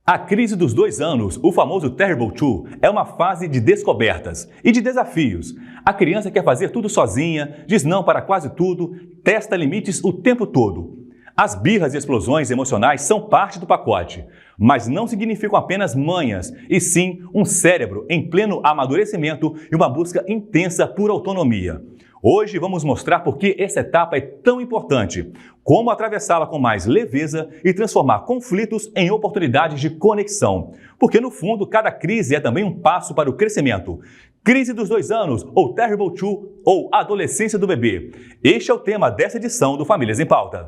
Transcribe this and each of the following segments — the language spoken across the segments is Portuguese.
A crise dos 2 anos, o famoso Terrible Two, é uma fase de descobertas e de desafios. A criança quer fazer tudo sozinha, diz não para quase tudo, testa limites o tempo todo. As birras e explosões emocionais são parte do pacote, mas não significam apenas manhas, e sim um cérebro em pleno amadurecimento e uma busca intensa por autonomia. Hoje vamos mostrar por que essa etapa é tão importante, como atravessá-la com mais leveza e transformar conflitos em oportunidades de conexão. Porque no fundo, cada crise é também um passo para o crescimento. Crise dos 2 anos, ou Terrible Two, ou adolescência do bebê. Este é o tema dessa edição do Famílias em Pauta.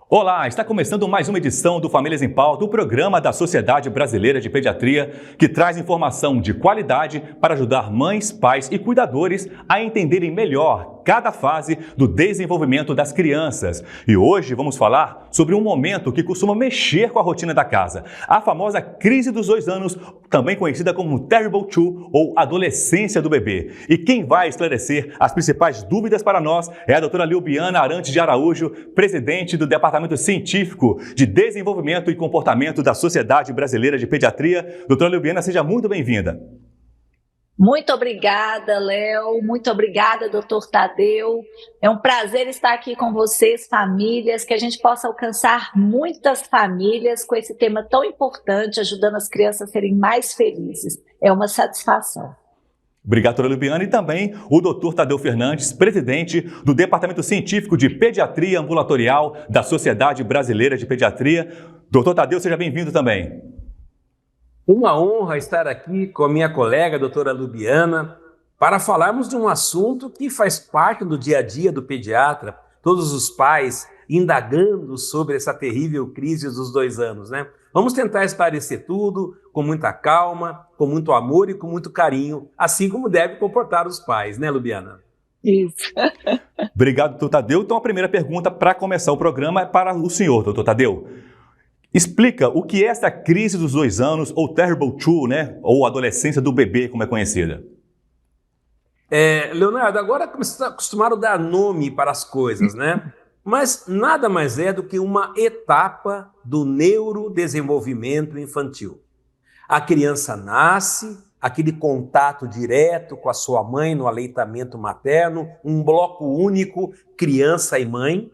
Olá, está começando mais uma edição do Famílias em Pauta, o programa da Sociedade Brasileira de Pediatria, que traz informação de qualidade para ajudar mães, pais e cuidadores a entenderem melhor cada fase do desenvolvimento das crianças. E hoje vamos falar sobre um momento que costuma mexer com a rotina da casa, a famosa crise dos 2 anos, também conhecida como Terrible Two ou adolescência do bebê. E quem vai esclarecer as principais dúvidas para nós é a doutora Lilbiana Arantes de Araújo, presidente do Departamento Científico de Desenvolvimento e Comportamento da Sociedade Brasileira de Pediatria. Doutora Lilbiana, seja muito bem-vinda. Muito obrigada, Léo. Muito obrigada, doutor Tadeu. É um prazer estar aqui com vocês, famílias, que a gente possa alcançar muitas famílias com esse tema tão importante, ajudando as crianças a serem mais felizes. É uma satisfação. Obrigado, doutora Lilbiana, e também o doutor Tadeu Fernandes, presidente do Departamento Científico de Pediatria Ambulatorial da Sociedade Brasileira de Pediatria. Doutor Tadeu, seja bem-vindo também. Uma honra estar aqui com a minha colega, doutora Lilbiana, para falarmos de um assunto que faz parte do dia a dia do pediatra, todos os pais indagando sobre essa terrível crise dos 2 anos, né? Vamos tentar esclarecer tudo com muita calma, com muito amor e com muito carinho, assim como deve comportar os pais, né, Lilbiana? Isso. Obrigado, doutor Tadeu. Então, a primeira pergunta para começar o programa é para o senhor, doutor Tadeu. Explica o que é essa crise dos 2 anos, ou Terrible Two, né? Ou adolescência do bebê, como é conhecida. Leonardo, agora acostumaram a dar nome para as coisas, né? Mas nada mais é do que uma etapa do neurodesenvolvimento infantil. A criança nasce, aquele contato direto com a sua mãe no aleitamento materno, um bloco único, criança e mãe.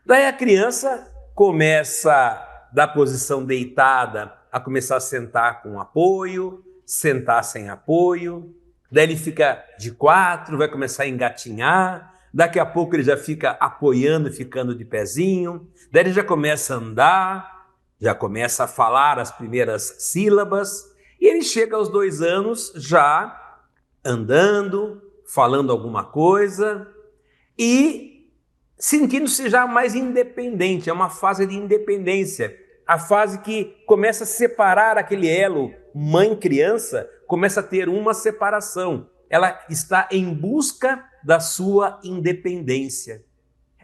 Daí a criança começa da posição deitada a começar a sentar com apoio, sentar sem apoio, daí ele fica de 4, vai começar a engatinhar, daqui a pouco ele já fica apoiando e ficando de pezinho, daí ele já começa a andar, já começa a falar as primeiras sílabas, e ele chega aos 2 anos já andando, falando alguma coisa e sentindo-se já mais independente, é uma fase de independência. A fase que começa a separar aquele elo mãe-criança, começa a ter uma separação. Ela está em busca da sua independência.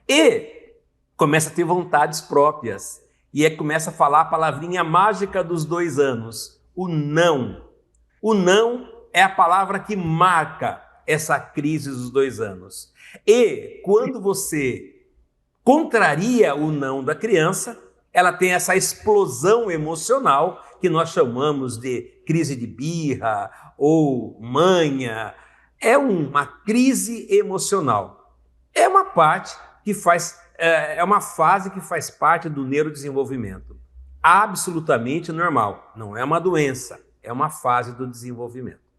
E começa a ter vontades próprias. E começa a falar a palavrinha mágica dos 2 anos, o não. O não é a palavra que marca essa crise dos 2 anos. E quando você contraria o não da criança, ela tem essa explosão emocional que nós chamamos de crise de birra ou manha. É uma crise emocional. É uma parte que é uma fase que faz parte do neurodesenvolvimento. Absolutamente normal. Não é uma doença, é uma fase do desenvolvimento.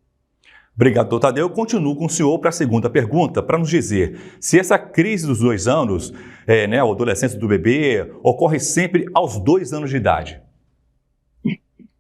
Obrigado, doutor Tadeu. Eu continuo com o senhor para a segunda pergunta, para nos dizer se essa crise dos 2 anos, a adolescência do bebê, ocorre sempre aos 2 anos de idade.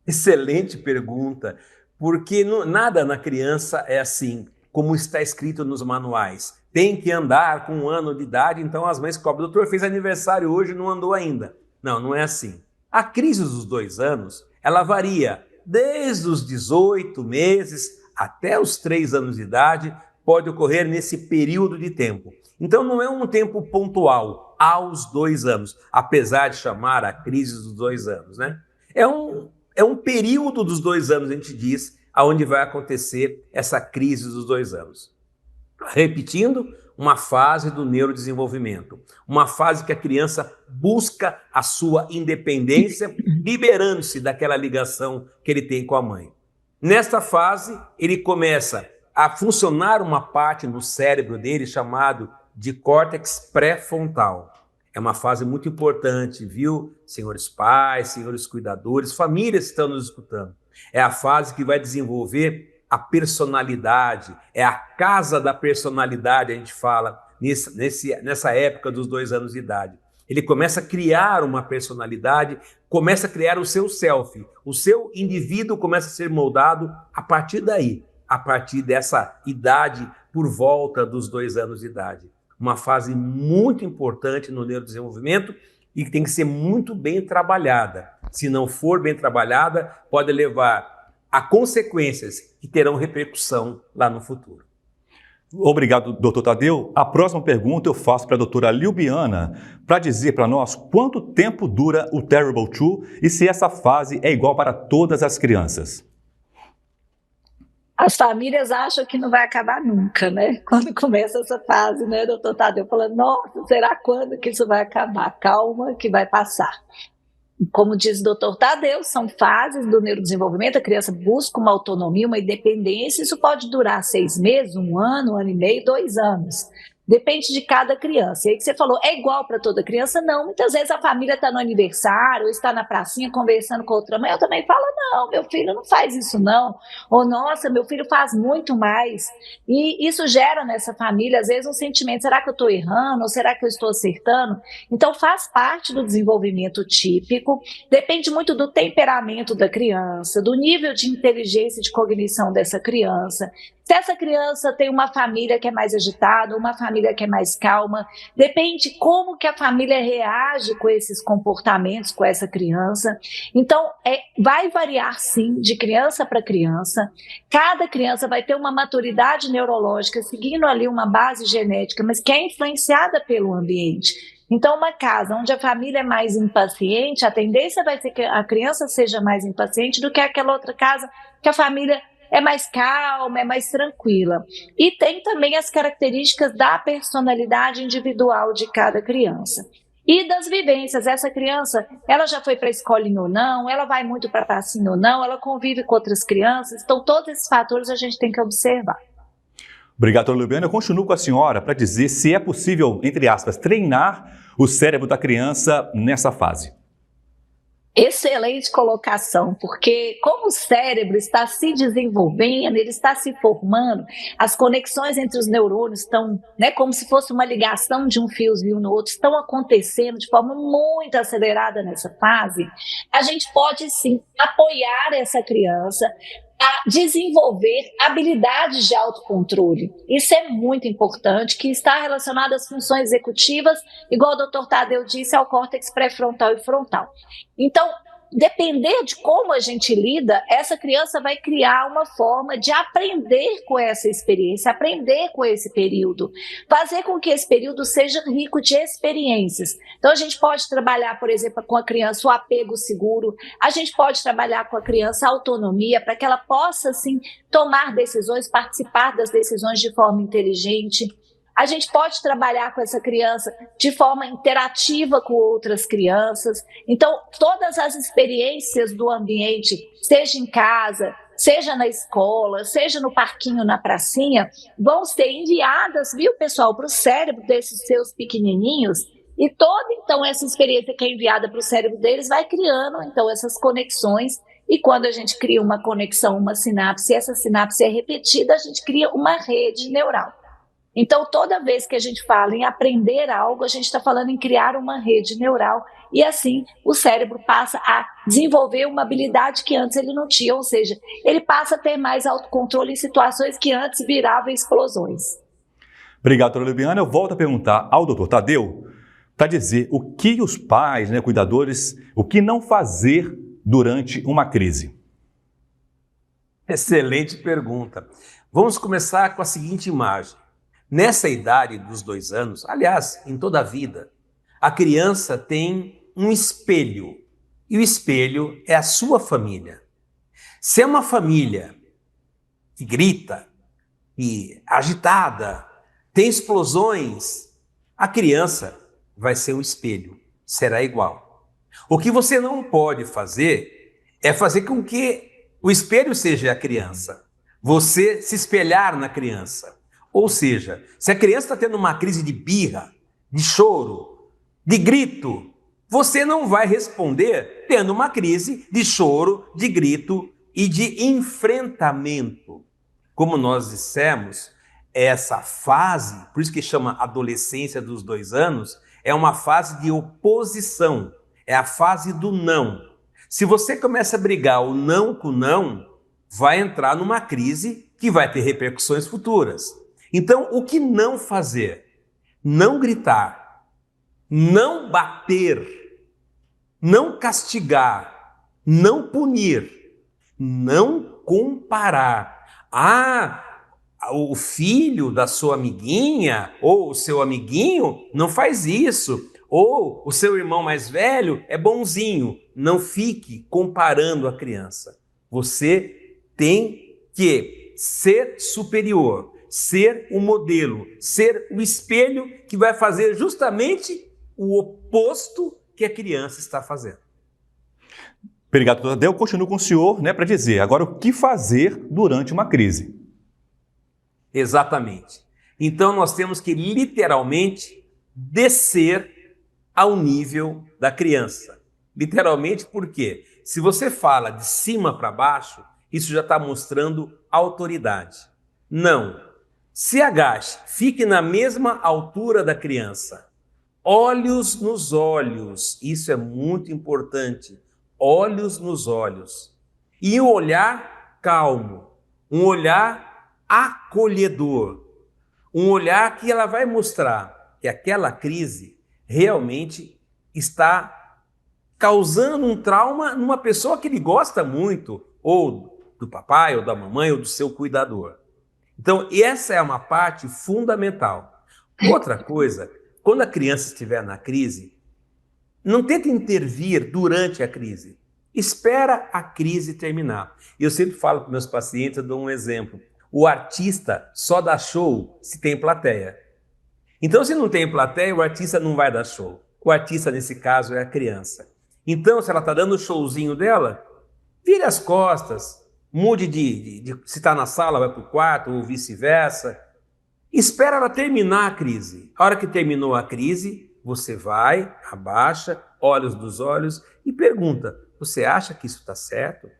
Excelente pergunta, porque nada na criança é assim, como está escrito nos manuais. Tem que andar com 1 ano de idade, então as mães cobram. O doutor fez aniversário hoje e não andou ainda. Não, não é assim. A crise dos 2 anos, ela varia desde os 18 meses até os 3 anos de idade, pode ocorrer nesse período de tempo. Então não é um tempo pontual, aos 2 anos, apesar de chamar a crise dos 2 anos, né? É um período dos 2 anos, a gente diz, aonde vai acontecer essa crise dos 2 anos. Repetindo, uma fase do neurodesenvolvimento, uma fase que a criança busca a sua independência, liberando-se daquela ligação que ele tem com a mãe. Nesta fase, ele começa a funcionar uma parte no cérebro dele chamado de córtex pré-frontal. É uma fase muito importante, viu, senhores pais, senhores cuidadores, famílias que estão nos escutando. É a fase que vai desenvolver a personalidade, é a casa da personalidade, a gente fala, nessa época dos 2 anos de idade. Ele começa a criar uma personalidade, começa a criar o seu self, o seu indivíduo começa a ser moldado a partir daí, a partir dessa idade por volta dos 2 anos de idade. Uma fase muito importante no neurodesenvolvimento e que tem que ser muito bem trabalhada. Se não for bem trabalhada, pode levar a consequências que terão repercussão lá no futuro. Obrigado, doutor Tadeu. A próxima pergunta eu faço para a doutora Lilbiana para dizer para nós quanto tempo dura o Terrible 2 e se essa fase é igual para todas as crianças. As famílias acham que não vai acabar nunca, né? Quando começa essa fase, né, doutor Tadeu? Falando, nossa, será quando que isso vai acabar? Calma que vai passar. Como diz o doutor Tadeu, são fases do neurodesenvolvimento, a criança busca uma autonomia, uma independência, isso pode durar 6 meses, 1 ano, 1 ano e meio, 2 anos. Depende de cada criança. E aí que você falou, é igual para toda criança? Não. Muitas vezes a família está no aniversário, ou está na pracinha conversando com outra mãe, eu também falo, não, meu filho não faz isso não. Ou, nossa, meu filho faz muito mais. E isso gera nessa família, às vezes, um sentimento, será que eu estou errando? Ou será que eu estou acertando? Então, faz parte do desenvolvimento típico, depende muito do temperamento da criança, do nível de inteligência e de cognição dessa criança. Se essa criança tem uma família que é mais agitada, uma família que é mais calma, depende como que a família reage com esses comportamentos, com essa criança. Então, vai variar sim, de criança para criança. Cada criança vai ter uma maturidade neurológica, seguindo ali uma base genética, mas que é influenciada pelo ambiente. Então, uma casa onde a família é mais impaciente, a tendência vai ser que a criança seja mais impaciente do que aquela outra casa que a família é mais calma, é mais tranquila. E tem também as características da personalidade individual de cada criança. E das vivências, essa criança, ela já foi para a escolinha ou não, ela vai muito para a pracinha ou não, ela convive com outras crianças, então todos esses fatores a gente tem que observar. Obrigado, doutora Lilbiana. Eu continuo com a senhora para dizer se é possível, entre aspas, treinar o cérebro da criança nessa fase. Excelente colocação, porque como o cérebro está se desenvolvendo, ele está se formando, as conexões entre os neurônios estão, como se fosse uma ligação de um fiozinho no outro, estão acontecendo de forma muito acelerada nessa fase, a gente pode sim apoiar essa criança a desenvolver habilidades de autocontrole. Isso é muito importante, que está relacionado às funções executivas, igual o doutor Tadeu disse, ao córtex pré-frontal e frontal. Então, depender de como a gente lida, essa criança vai criar uma forma de aprender com essa experiência, aprender com esse período, fazer com que esse período seja rico de experiências. Então, a gente pode trabalhar, por exemplo, com a criança o apego seguro, a gente pode trabalhar com a criança a autonomia, para que ela possa, sim, tomar decisões, participar das decisões de forma inteligente. A gente pode trabalhar com essa criança de forma interativa com outras crianças. Então, todas as experiências do ambiente, seja em casa, seja na escola, seja no parquinho, na pracinha, vão ser enviadas, viu, pessoal, para o cérebro desses seus pequenininhos. E toda, então, essa experiência que é enviada para o cérebro deles vai criando, então, essas conexões. E quando a gente cria uma conexão, uma sinapse, e essa sinapse é repetida, a gente cria uma rede neural. Então, toda vez que a gente fala em aprender algo, a gente está falando em criar uma rede neural e assim o cérebro passa a desenvolver uma habilidade que antes ele não tinha, ou seja, ele passa a ter mais autocontrole em situações que antes viravam explosões. Obrigado, doutora Lilbiana. Eu volto a perguntar ao doutor Tadeu para dizer o que os pais, cuidadores, o que não fazer durante uma crise. Excelente pergunta. Vamos começar com a seguinte imagem. Nessa idade dos 2 anos, aliás, em toda a vida, a criança tem um espelho. E o espelho é a sua família. Se é uma família que grita, e agitada, tem explosões, a criança vai ser um espelho, será igual. O que você não pode fazer é fazer com que o espelho seja a criança, você se espelhar na criança. Ou seja, se a criança está tendo uma crise de birra, de choro, de grito, você não vai responder tendo uma crise de choro, de grito e de enfrentamento. Como nós dissemos, essa fase, por isso que chama adolescência dos 2 anos, é uma fase de oposição, é a fase do não. Se você começa a brigar o não com o não, vai entrar numa crise que vai ter repercussões futuras. Então, o que não fazer? Não gritar, não bater, não castigar, não punir, não comparar. O filho da sua amiguinha ou o seu amiguinho não faz isso. Ou o seu irmão mais velho é bonzinho. Não fique comparando a criança. Você tem que ser superior, ser o modelo, ser o espelho que vai fazer justamente o oposto que a criança está fazendo. Obrigado, doutor Tadeu. Eu continuo com o senhor, para dizer agora o que fazer durante uma crise. Exatamente. Então nós temos que literalmente descer ao nível da criança. Literalmente porque se você fala de cima para baixo, isso já está mostrando autoridade. Não. Se agache, fique na mesma altura da criança. Olhos nos olhos, isso é muito importante. Olhos nos olhos. E um olhar calmo, um olhar acolhedor, um olhar que ela vai mostrar que aquela crise realmente está causando um trauma numa pessoa que ele gosta muito, ou do papai, ou da mamãe, ou do seu cuidador. Então, essa é uma parte fundamental. Outra coisa, quando a criança estiver na crise, não tenta intervir durante a crise. Espera a crise terminar. Eu sempre falo para meus pacientes, eu dou um exemplo. O artista só dá show se tem plateia. Então, se não tem plateia, o artista não vai dar show. O artista, nesse caso, é a criança. Então, se ela está dando o showzinho dela, vire as costas, mude se está na sala, vai para o quarto, ou vice-versa. Espera ela terminar a crise. A hora que terminou a crise, você vai, abaixa, olhos dos olhos e pergunta, você acha que isso está certo?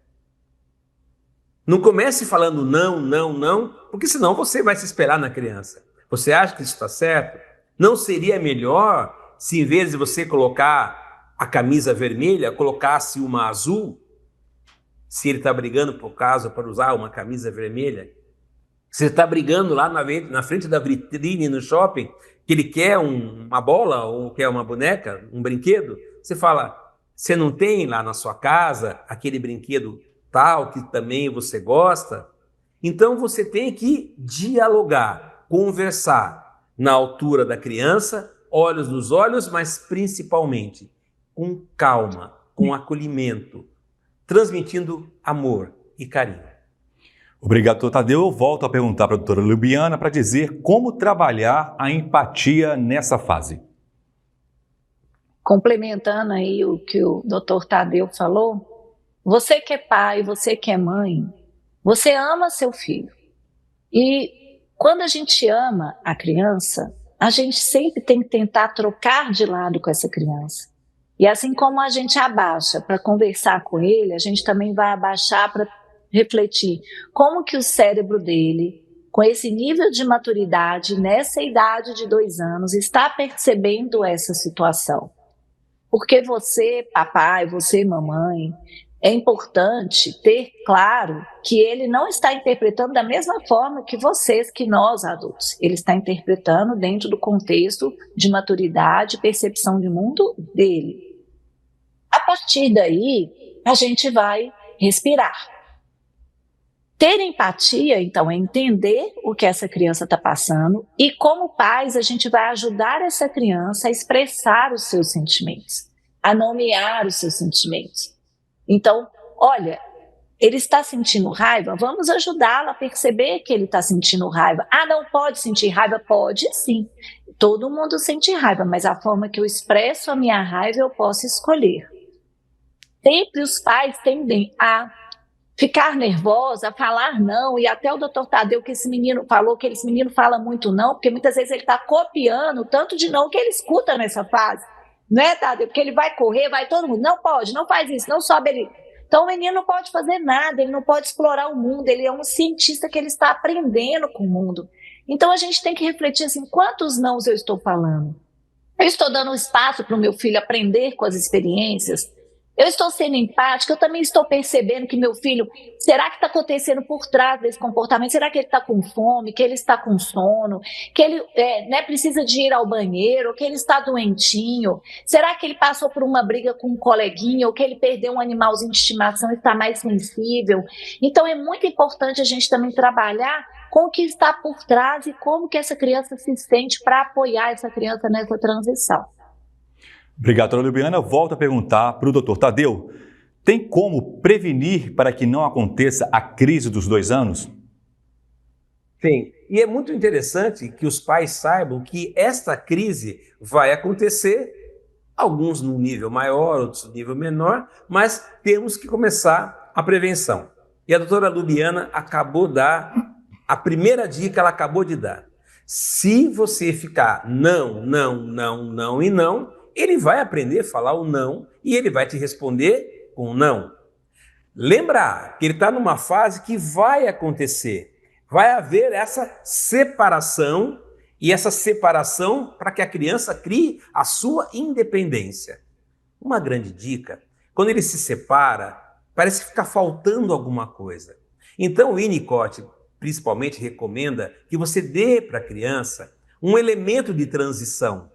Não comece falando não, não, não, porque senão você vai se esperar na criança. Você acha que isso está certo? Não seria melhor se em vez de você colocar a camisa vermelha, colocasse uma azul? Se ele está brigando por causa para usar uma camisa vermelha? Se ele está brigando lá na frente da vitrine no shopping, que ele quer uma bola ou quer uma boneca, um brinquedo, você fala, você não tem lá na sua casa aquele brinquedo tal que também você gosta? Então você tem que dialogar, conversar na altura da criança, olhos nos olhos, mas principalmente com calma, com acolhimento, transmitindo amor e carinho. Obrigado, doutor Tadeu. Eu volto a perguntar para a doutora Lubiana para dizer como trabalhar a empatia nessa fase. Complementando aí o que o doutor Tadeu falou, você que é pai, você que é mãe, você ama seu filho. E quando a gente ama a criança, a gente sempre tem que tentar trocar de lado com essa criança. E assim como a gente abaixa para conversar com ele, a gente também vai abaixar para refletir como que o cérebro dele, com esse nível de maturidade, nessa idade de 2 anos, está percebendo essa situação. Porque você, papai, você, mamãe, é importante ter claro que ele não está interpretando da mesma forma que vocês, que nós adultos. Ele está interpretando dentro do contexto de maturidade e percepção de mundo dele. A partir daí, a gente vai respirar. Ter empatia, então, é entender o que essa criança está passando e, como pais, a gente vai ajudar essa criança a expressar os seus sentimentos, a nomear os seus sentimentos. Então, olha, ele está sentindo raiva? Vamos ajudá-lo a perceber que ele está sentindo raiva. Ah, não pode sentir raiva? Pode sim. Todo mundo sente raiva, mas a forma que eu expresso a minha raiva eu posso escolher. Sempre os pais tendem a ficar nervosa, a falar não, e até o doutor Tadeu, que esse menino falou, que esse menino fala muito não, porque muitas vezes ele está copiando tanto de não que ele escuta nessa fase, não é, Tadeu? Porque ele vai correr, vai todo mundo, não pode, não faz isso, não sobe ele. Então o menino não pode fazer nada, ele não pode explorar o mundo, ele é um cientista que ele está aprendendo com o mundo. Então a gente tem que refletir assim, quantos nãos eu estou falando? Eu estou dando espaço para o meu filho aprender com as experiências? Eu estou sendo empática, eu também estou percebendo que meu filho, será que está acontecendo por trás desse comportamento? Será que ele está com fome, que ele está com sono, que ele precisa de ir ao banheiro, que ele está doentinho? Será que ele passou por uma briga com um coleguinha, ou que ele perdeu um animalzinho de estimação e está mais sensível? Então é muito importante a gente também trabalhar com o que está por trás e como que essa criança se sente para apoiar essa criança nessa transição. Obrigado, doutora Lubiana. Volto a perguntar para o doutor Tadeu. Tem como prevenir para que não aconteça a crise dos 2 anos? Sim, e é muito interessante que os pais saibam que esta crise vai acontecer, alguns num nível maior, outros num nível menor, mas temos que começar a prevenção. E a doutora Lubiana acabou de dar, a primeira dica ela acabou de dar. Se você ficar não, e não, ele vai aprender a falar o não e ele vai te responder com não. Lembra que ele está numa fase que vai acontecer. Vai haver essa separação e essa separação para que a criança crie a sua independência. Uma grande dica, quando ele se separa, parece ficar faltando alguma coisa. Então o Winnicott principalmente recomenda que você dê para a criança um elemento de transição.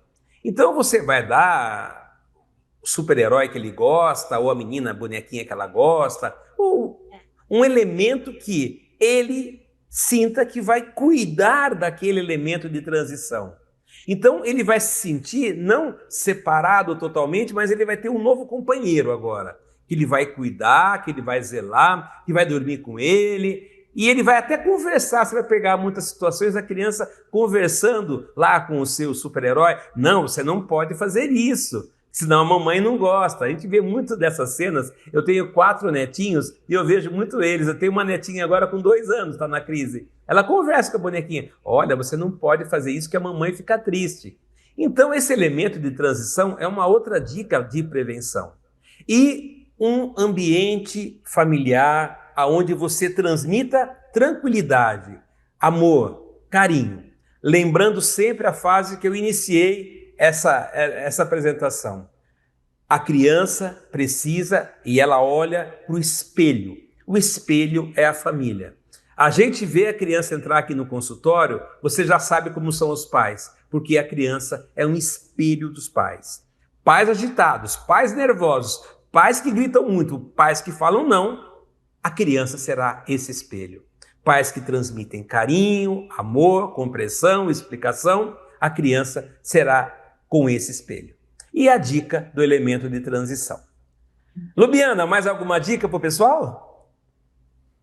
Então você vai dar o super-herói que ele gosta, ou a menina, a bonequinha que ela gosta, ou um elemento que ele sinta que vai cuidar daquele elemento de transição. Então ele vai se sentir não separado totalmente, mas ele vai ter um novo companheiro agora, que ele vai cuidar, que ele vai zelar, que vai dormir com ele. E ele vai até conversar, você vai pegar muitas situações da criança conversando lá com o seu super-herói. Não, você não pode fazer isso, senão a mamãe não gosta. A gente vê muito dessas cenas. Eu tenho 4 netinhos e eu vejo muito eles. Eu tenho uma netinha agora com 2 anos, está na crise. Ela conversa com a bonequinha. Olha, você não pode fazer isso que a mamãe fica triste. Então esse elemento de transição é uma outra dica de prevenção. E um ambiente familiar aonde você transmita tranquilidade, amor, carinho. Lembrando sempre a fase que eu iniciei essa apresentação. A criança precisa e ela olha para o espelho. O espelho é a família. A gente vê a criança entrar aqui no consultório, você já sabe como são os pais, porque a criança é um espelho dos pais. Pais agitados, pais nervosos, pais que gritam muito, pais que falam não, a criança será esse espelho. Pais que transmitem carinho, amor, compreensão, explicação, a criança será com esse espelho. E a dica do elemento de transição. Lubiana, mais alguma dica para o pessoal?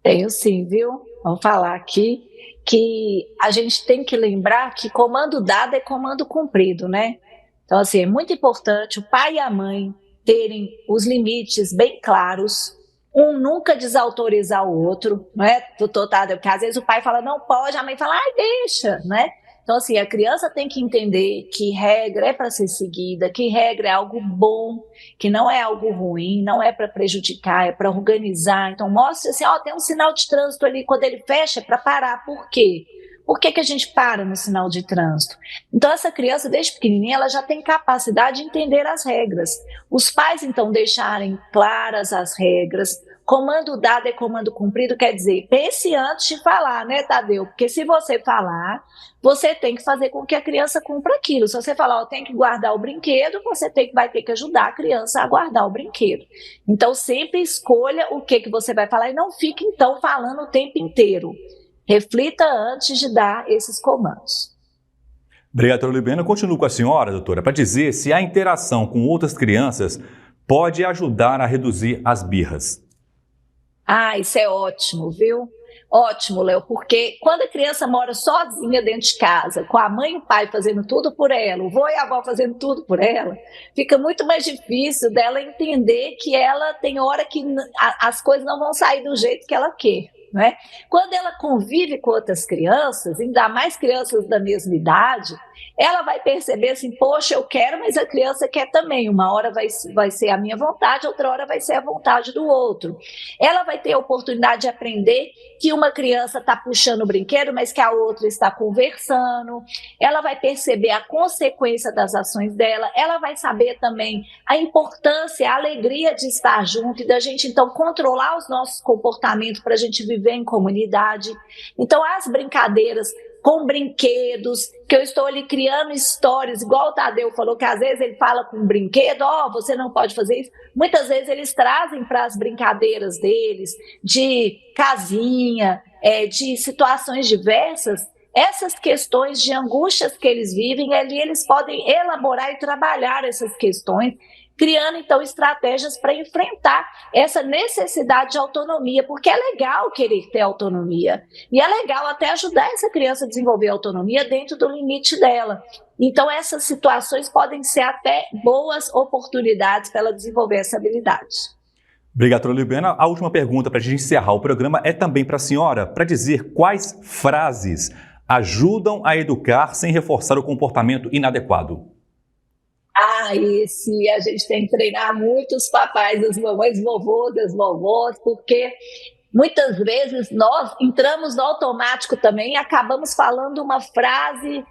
Tenho sim, viu? Vamos falar aqui que a gente tem que lembrar que comando dado é comando cumprido, né? Então, assim, é muito importante o pai e a mãe terem os limites bem claros, um nunca desautorizar o outro, não é? Doutor Tadeu, porque às vezes o pai fala não pode, a mãe fala, ai, deixa, né? Então, assim, a criança tem que entender que regra é para ser seguida, que regra é algo bom, que não é algo ruim, não é para prejudicar, é para organizar. Então, mostre assim, ó, tem um sinal de trânsito ali, quando ele fecha é para parar. Por quê? Por que a gente para no sinal de trânsito? Então, essa criança, desde pequenininha, ela já tem capacidade de entender as regras. Os pais, então, deixarem claras as regras. Comando dado é comando cumprido, quer dizer, pense antes de falar, né, Tadeu? Porque se você falar, você tem que fazer com que a criança cumpra aquilo. Se você falar, ó, tem que guardar o brinquedo, você vai ter que ajudar a criança a guardar o brinquedo. Então, sempre escolha o que você vai falar e não fique, então, falando o tempo inteiro. Reflita antes de dar esses comandos. Obrigado, doutora Lubiana. Eu continuo com a senhora, doutora, para dizer se a interação com outras crianças pode ajudar a reduzir as birras. Ah, isso é ótimo, viu? Ótimo, Léo, porque quando a criança mora sozinha dentro de casa, com a mãe e o pai fazendo tudo por ela, o vô e a avó fazendo tudo por ela, fica muito mais difícil dela entender que ela tem hora que as coisas não vão sair do jeito que ela quer. Né? Quando ela convive com outras crianças, ainda mais crianças da mesma idade, ela vai perceber assim, poxa, eu quero, mas a criança quer também. Uma hora vai ser a minha vontade, outra hora vai ser a vontade do outro. Ela vai ter a oportunidade de aprender que uma criança está puxando o brinquedo, mas que a outra está conversando. Ela vai perceber a consequência das ações dela. Ela vai saber também a importância, a alegria de estar junto e da gente, então, controlar os nossos comportamentos para a gente viver em comunidade. Então, as brincadeiras com brinquedos, que eu estou ali criando histórias, igual o Tadeu falou, que às vezes ele fala com um brinquedo, você não pode fazer isso. Muitas vezes eles trazem para as brincadeiras deles, de casinha, de situações diversas, essas questões de angústias que eles vivem, ali eles podem elaborar e trabalhar essas questões, criando, então, estratégias para enfrentar essa necessidade de autonomia, porque é legal querer ter autonomia, e é legal até ajudar essa criança a desenvolver autonomia dentro do limite dela. Então, essas situações podem ser até boas oportunidades para ela desenvolver essa habilidade. Obrigado, doutora Libiana. A última pergunta para a gente encerrar o programa é também para a senhora, para dizer quais frases ajudam a educar sem reforçar o comportamento inadequado. Esse a gente tem que treinar muito os papais, as mamães, vovôs, as vovós, porque muitas vezes nós entramos no automático também e acabamos falando uma frase,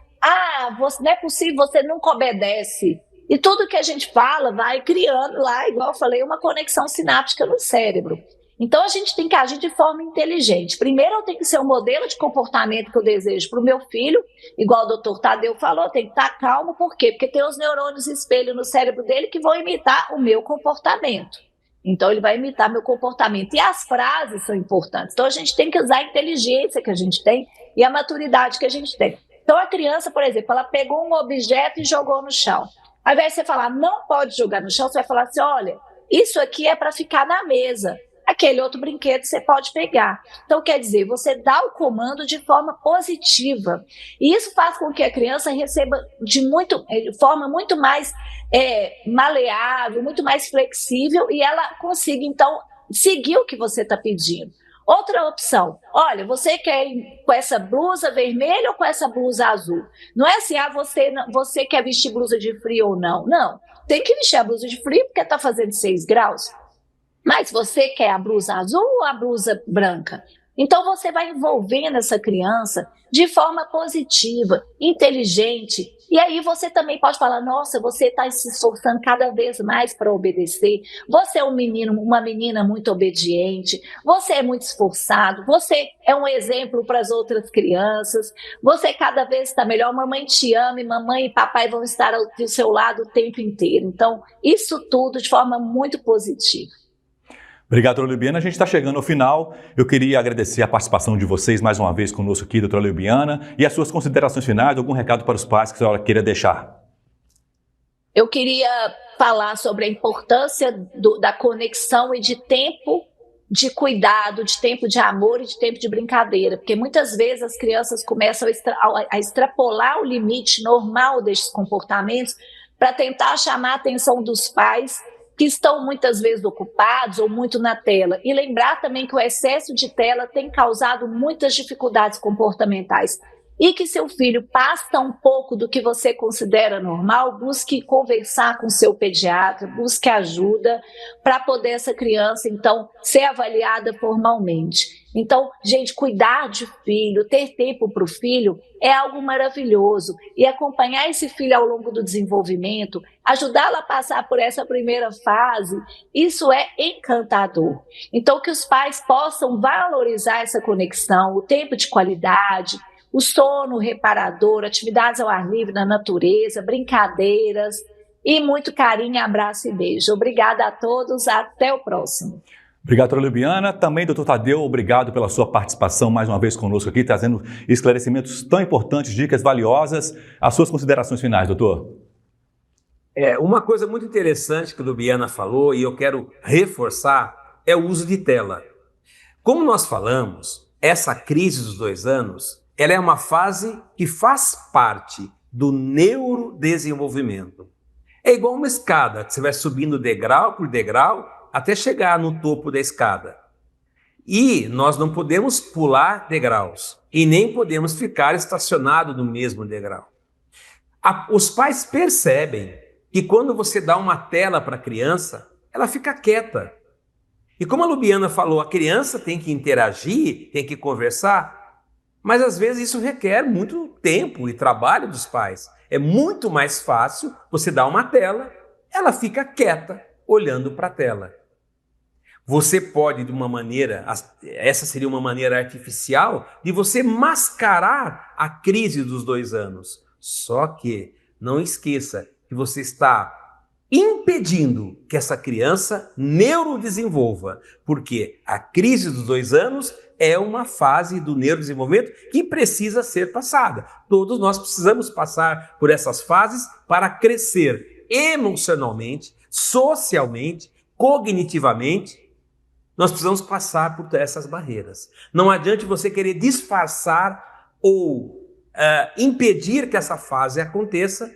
não é possível, você nunca obedece. E tudo que a gente fala vai criando lá, igual eu falei, uma conexão sináptica no cérebro. Então, a gente tem que agir de forma inteligente. Primeiro, eu tenho que ser um modelo de comportamento que eu desejo para o meu filho, igual o doutor Tadeu falou, tem que estar calmo. Por quê? Porque tem os neurônios espelho no cérebro dele que vão imitar o meu comportamento. Então, ele vai imitar meu comportamento. E as frases são importantes. Então, a gente tem que usar a inteligência que a gente tem e a maturidade que a gente tem. Então, a criança, por exemplo, ela pegou um objeto e jogou no chão. Ao invés de você falar, não pode jogar no chão, você vai falar assim, olha, isso aqui é para ficar na mesa. Aquele outro brinquedo você pode pegar. Então, quer dizer, você dá o comando de forma positiva. E isso faz com que a criança receba de forma muito mais maleável, muito mais flexível, e ela consiga, então, seguir o que você está pedindo. Outra opção, olha, você quer ir com essa blusa vermelha ou com essa blusa azul? Não é assim, você quer vestir blusa de frio ou não. Não, tem que vestir a blusa de frio porque está fazendo 6 graus. Mas você quer a blusa azul ou a blusa branca? Então você vai envolvendo essa criança de forma positiva, inteligente. E aí você também pode falar, nossa, você está se esforçando cada vez mais para obedecer. Você é um menino, uma menina muito obediente. Você é muito esforçado. Você é um exemplo para as outras crianças. Você cada vez está melhor. Mamãe te ama e mamãe e papai vão estar ao seu lado o tempo inteiro. Então, isso tudo de forma muito positiva. Obrigado, doutora Libiana. A gente está chegando ao final. Eu queria agradecer a participação de vocês mais uma vez conosco aqui, doutora Libiana, e as suas considerações finais, algum recado para os pais que a senhora queira deixar. Eu queria falar sobre a importância da conexão e de tempo de cuidado, de tempo de amor e de tempo de brincadeira, porque muitas vezes as crianças começam a extrapolar o limite normal desses comportamentos para tentar chamar a atenção dos pais, que estão muitas vezes ocupados ou muito na tela. E lembrar também que o excesso de tela tem causado muitas dificuldades comportamentais. E que seu filho passa um pouco do que você considera normal, busque conversar com seu pediatra, busque ajuda para poder essa criança, então, ser avaliada formalmente. Então, gente, cuidar de filho, ter tempo para o filho é algo maravilhoso. E acompanhar esse filho ao longo do desenvolvimento, ajudá-lo a passar por essa primeira fase, isso é encantador. Então, que os pais possam valorizar essa conexão, o tempo de qualidade, o sono reparador, atividades ao ar livre na natureza, brincadeiras e muito carinho, abraço e beijo. Obrigada a todos, até o próximo. Obrigado, doutora Libiana. Também, doutor Tadeu, obrigado pela sua participação mais uma vez conosco aqui, trazendo esclarecimentos tão importantes, dicas valiosas. As suas considerações finais, doutor. Uma coisa muito interessante que a Libiana falou, e eu quero reforçar, é o uso de tela. Como nós falamos, essa crise dos 2 anos, ela é uma fase que faz parte do neurodesenvolvimento. É igual uma escada, que você vai subindo degrau por degrau até chegar no topo da escada. E nós não podemos pular degraus e nem podemos ficar estacionados no mesmo degrau. Os pais percebem que quando você dá uma tela para a criança, ela fica quieta. E como a Lubiana falou, a criança tem que interagir, tem que conversar, mas às vezes isso requer muito tempo e trabalho dos pais. É muito mais fácil você dar uma tela, ela fica quieta, olhando para a tela. Você pode, de uma maneira, essa seria uma maneira artificial, de você mascarar a crise dos 2 anos. Só que não esqueça que você está impedindo que essa criança neurodesenvolva, porque a crise dos 2 anos é uma fase do neurodesenvolvimento que precisa ser passada. Todos nós precisamos passar por essas fases para crescer emocionalmente, socialmente, cognitivamente. Nós precisamos passar por essas barreiras. Não adianta você querer disfarçar ou impedir que essa fase aconteça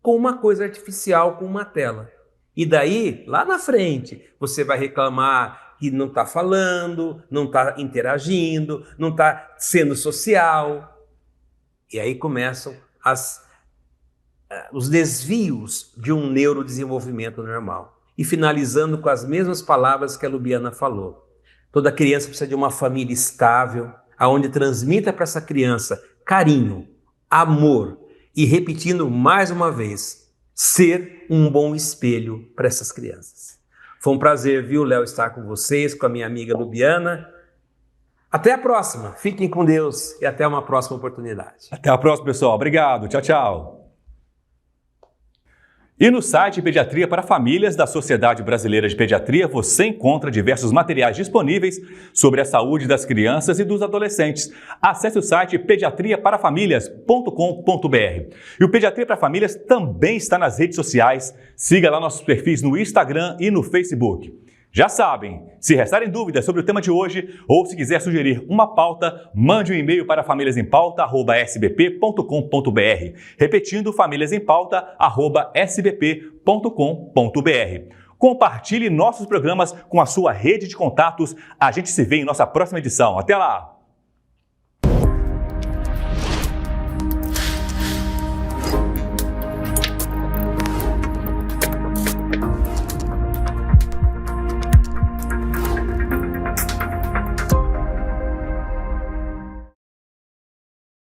com uma coisa artificial, com uma tela. E daí, lá na frente, você vai reclamar que não está falando, não está interagindo, não está sendo social. E aí começam os desvios de um neurodesenvolvimento normal. E finalizando com as mesmas palavras que a Lubiana falou. Toda criança precisa de uma família estável, onde transmita para essa criança carinho, amor e, repetindo mais uma vez, ser um bom espelho para essas crianças. Foi um prazer, viu, Léo, estar com vocês, com a minha amiga Lubiana. Até a próxima. Fiquem com Deus e até uma próxima oportunidade. Até a próxima, pessoal. Obrigado. Tchau, tchau. E no site Pediatria para Famílias da Sociedade Brasileira de Pediatria você encontra diversos materiais disponíveis sobre a saúde das crianças e dos adolescentes. Acesse o site pediatriaparafamilias.com.br. E o Pediatria para Famílias também está nas redes sociais. Siga lá nossos perfis no Instagram e no Facebook. Já sabem, se restarem dúvidas sobre o tema de hoje ou se quiser sugerir uma pauta, mande um e-mail para famíliasempauta@sbp.com.br. Repetindo, famíliasempauta@sbp.com.br. Compartilhe nossos programas com a sua rede de contatos. A gente se vê em nossa próxima edição. Até lá!